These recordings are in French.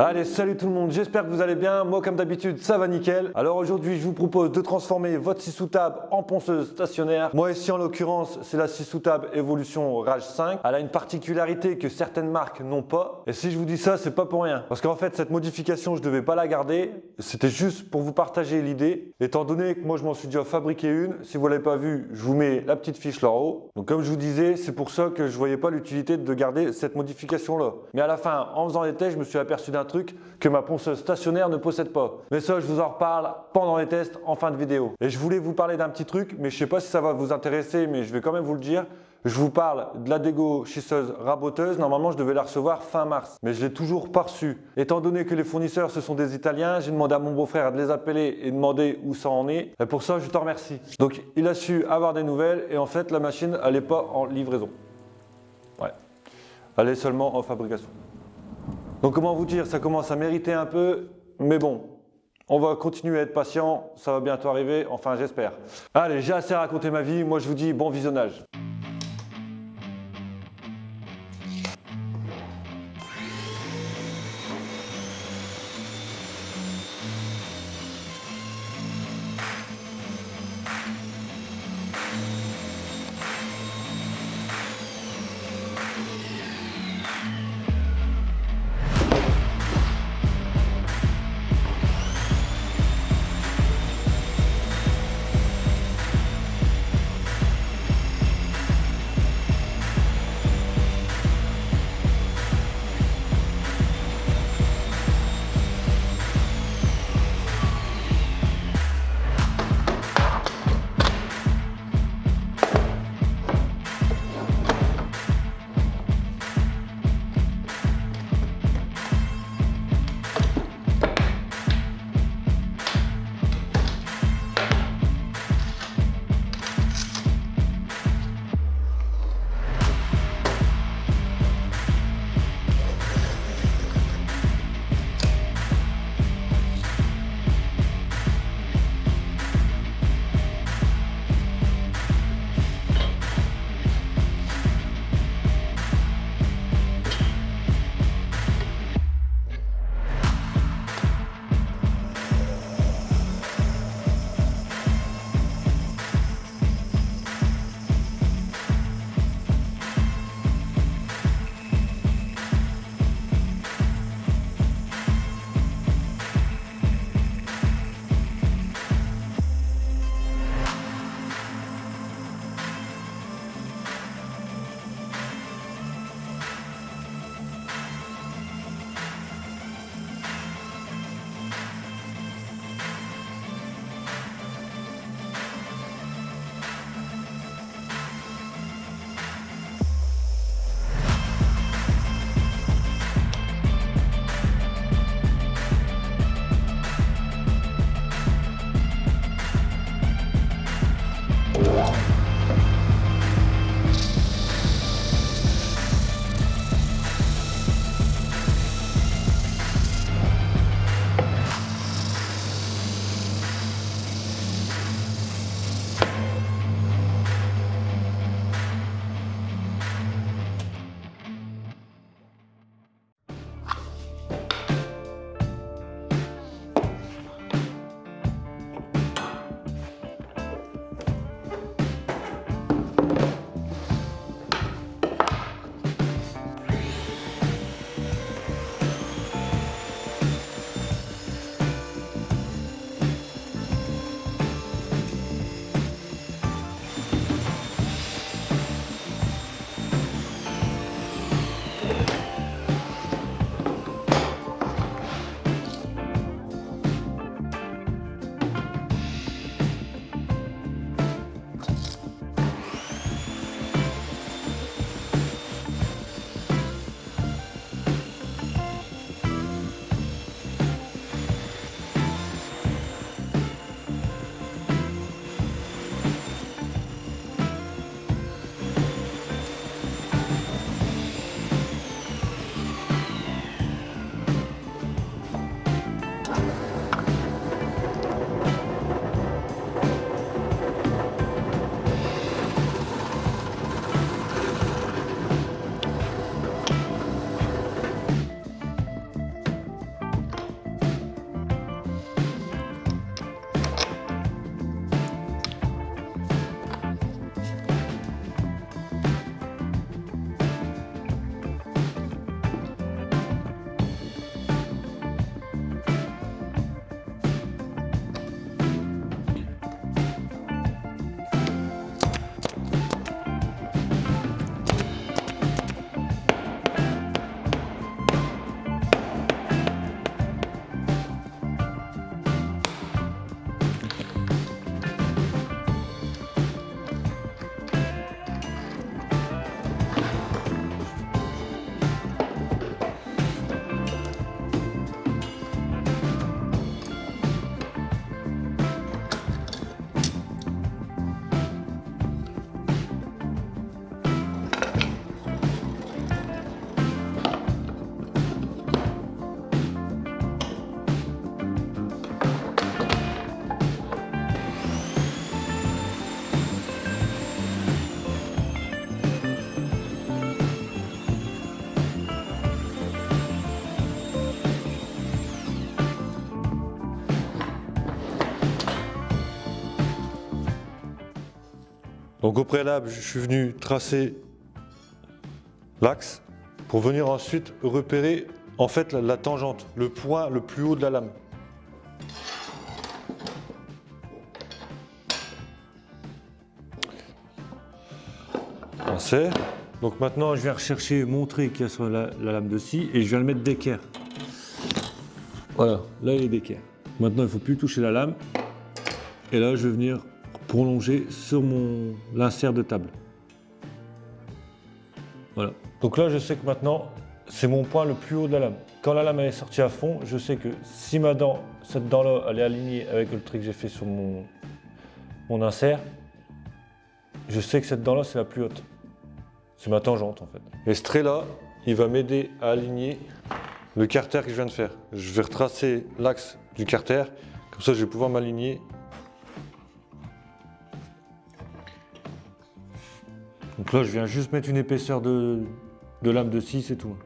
Allez, salut tout le monde, j'espère que vous allez bien. Moi, comme d'habitude, ça va nickel. Alors aujourd'hui, je vous propose de transformer votre scie sous table en ponceuse stationnaire. Moi ici, en l'occurrence, c'est la scie sous table Evolution Rage 5. Elle a une particularité que certaines marques n'ont pas. Et si je vous dis ça, c'est pas pour rien. Parce qu'en fait, cette modification, je devais pas la garder. C'était juste pour vous partager l'idée. Étant donné que moi, je m'en suis déjà fabriqué une. Si vous l'avez pas vu, je vous mets la petite fiche là en haut. Donc comme je vous disais, c'est pour ça que je voyais pas l'utilité de garder cette modification-là. Mais à la fin, en faisant les tests, je me suis aperçu d'un truc que ma ponceuse stationnaire ne possède pas. Mais ça, je vous en reparle pendant les tests en fin de vidéo. Et je voulais vous parler d'un petit truc, mais je sais pas si ça va vous intéresser, mais je vais quand même vous le dire. Je vous parle de la dégausseuse raboteuse. Normalement, je devais la recevoir fin mars, mais je l'ai toujours pas reçue. Étant donné que les fournisseurs, ce sont des Italiens, j'ai demandé à mon beau-frère de les appeler et demander où ça en est. Et pour ça, je te remercie. Donc, il a su avoir des nouvelles et en fait, la machine, elle n'est pas en livraison. Ouais. Elle est seulement en fabrication. Donc comment vous dire, ça commence à mériter un peu, mais bon, on va continuer à être patient, ça va bientôt arriver, enfin j'espère. Allez, j'ai assez raconté ma vie, moi je vous dis bon visionnage. Donc au préalable, je suis venu tracer l'axe pour venir ensuite repérer en fait la tangente, le point le plus haut de la lame. Insert. Donc maintenant je viens rechercher mon trait qu'il y a sur la lame de scie et je viens le mettre d'équerre. Voilà, là il est d'équerre. Maintenant il ne faut plus toucher la lame. Et là je vais venir prolonger sur l'insert de table. Voilà. Donc là je sais que maintenant c'est mon point le plus haut de la lame. Quand la lame est sortie à fond, je sais que si ma dent, cette dent-là, elle est alignée avec le trait que j'ai fait sur mon insert, je sais que cette dent-là c'est la plus haute. C'est ma tangente en fait. Et ce trait-là, il va m'aider à aligner le carter que je viens de faire. Je vais retracer l'axe du carter, comme ça je vais pouvoir m'aligner. Donc là je viens juste mettre une épaisseur de lame de scie, c'est tout.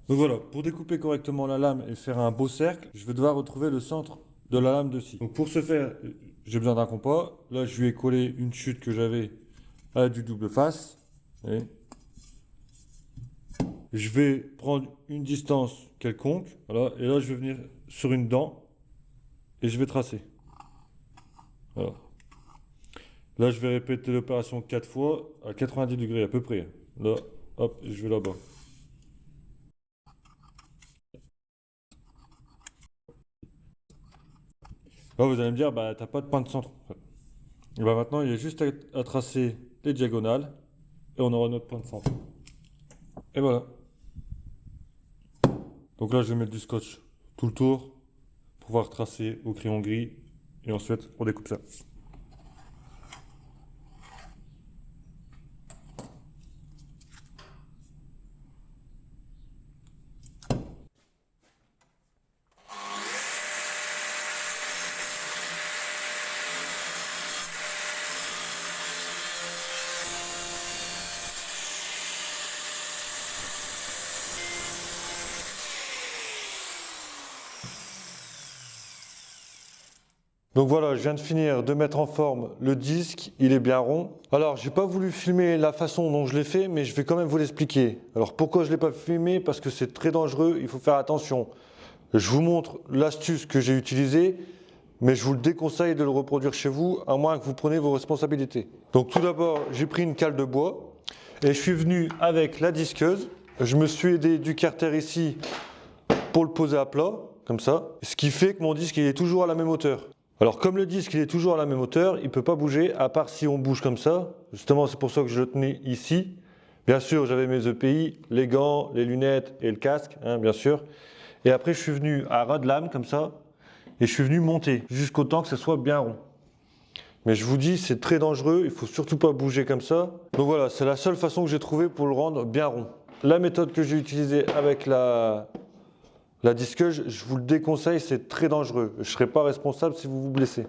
Donc voilà, pour découper correctement la lame et faire un beau cercle, je vais devoir retrouver le centre de la lame de scie. Donc pour ce faire, j'ai besoin d'un compas. Là, je lui ai collé une chute que j'avais à du double face. Et je vais prendre une distance quelconque. Voilà, et là, je vais venir sur une dent et je vais tracer. Voilà. Là, je vais répéter l'opération 4 fois à 90 degrés à peu près. Là, hop, je vais là-bas. Là, vous allez me dire, bah, t'as pas de point de centre. Et bah, maintenant, il y a juste à tracer les diagonales et on aura notre point de centre. Et voilà. Donc là, je vais mettre du scotch tout le tour pour pouvoir tracer au crayon gris et ensuite on découpe ça. Donc voilà, je viens de finir de mettre en forme le disque, il est bien rond. Alors, j'ai pas voulu filmer la façon dont je l'ai fait, mais je vais quand même vous l'expliquer. Alors, pourquoi je l'ai pas filmé? Parce que c'est très dangereux, il faut faire attention. Je vous montre l'astuce que j'ai utilisée, mais je vous le déconseille de le reproduire chez vous, à moins que vous preniez vos responsabilités. Donc tout d'abord, j'ai pris une cale de bois et je suis venu avec la disqueuse. Je me suis aidé du carter ici pour le poser à plat, comme ça. Ce qui fait que mon disque il est toujours à la même hauteur. Alors comme le disque il est toujours à la même hauteur, il ne peut pas bouger à part si on bouge comme ça. Justement c'est pour ça que je le tenais ici. Bien sûr j'avais mes EPI, les gants, les lunettes et le casque, hein, bien sûr. Et après je suis venu à ras de lame comme ça et je suis venu monter jusqu'au temps que ce soit bien rond. Mais je vous dis c'est très dangereux, il ne faut surtout pas bouger comme ça. Donc voilà, c'est la seule façon que j'ai trouvé pour le rendre bien rond. La méthode que j'ai utilisée avec la disqueuse, je vous le déconseille, c'est très dangereux. Je ne serai pas responsable si vous vous blessez.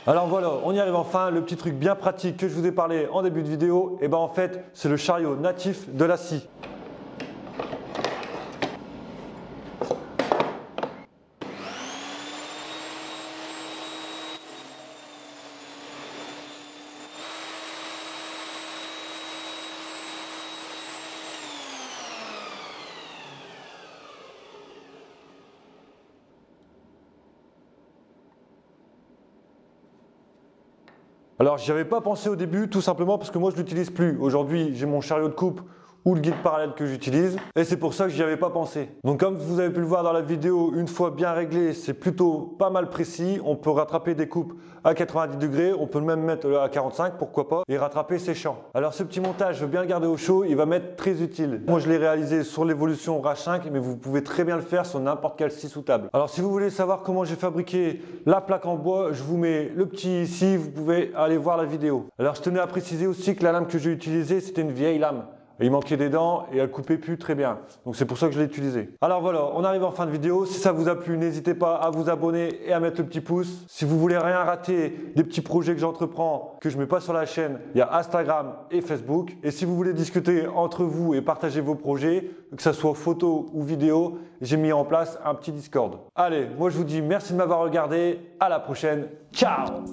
Alors voilà, on y arrive enfin, le petit truc bien pratique que je vous ai parlé en début de vidéo, et ben en fait c'est le chariot natif de la scie. Alors j'y avais pas pensé au début tout simplement parce que moi je l'utilise plus. Aujourd'hui j'ai mon chariot de coupe ou le guide parallèle que j'utilise et c'est pour ça que j'y avais pas pensé. Donc comme vous avez pu le voir dans la vidéo, une fois bien réglé, c'est plutôt pas mal précis. On peut rattraper des coupes à 90 degrés, on peut même mettre à 45 pourquoi pas et rattraper ses champs. Alors ce petit montage, je veux bien le garder au chaud, il va m'être très utile. Moi je l'ai réalisé sur l'évolution Rage 5 mais vous pouvez très bien le faire sur n'importe quelle scie sous table. Alors si vous voulez savoir comment j'ai fabriqué la plaque en bois, je vous mets le petit ici, vous pouvez aller voir la vidéo. Alors je tenais à préciser aussi que la lame que j'ai utilisée c'était une vieille lame. Il manquait des dents et elle coupait plus très bien. Donc c'est pour ça que je l'ai utilisé. Alors voilà, on arrive en fin de vidéo. Si ça vous a plu, n'hésitez pas à vous abonner et à mettre le petit pouce. Si vous voulez rien rater des petits projets que j'entreprends, que je mets pas sur la chaîne, il y a Instagram et Facebook. Et si vous voulez discuter entre vous et partager vos projets, que ce soit photo ou vidéo, j'ai mis en place un petit Discord. Allez, moi je vous dis merci de m'avoir regardé. À la prochaine. Ciao!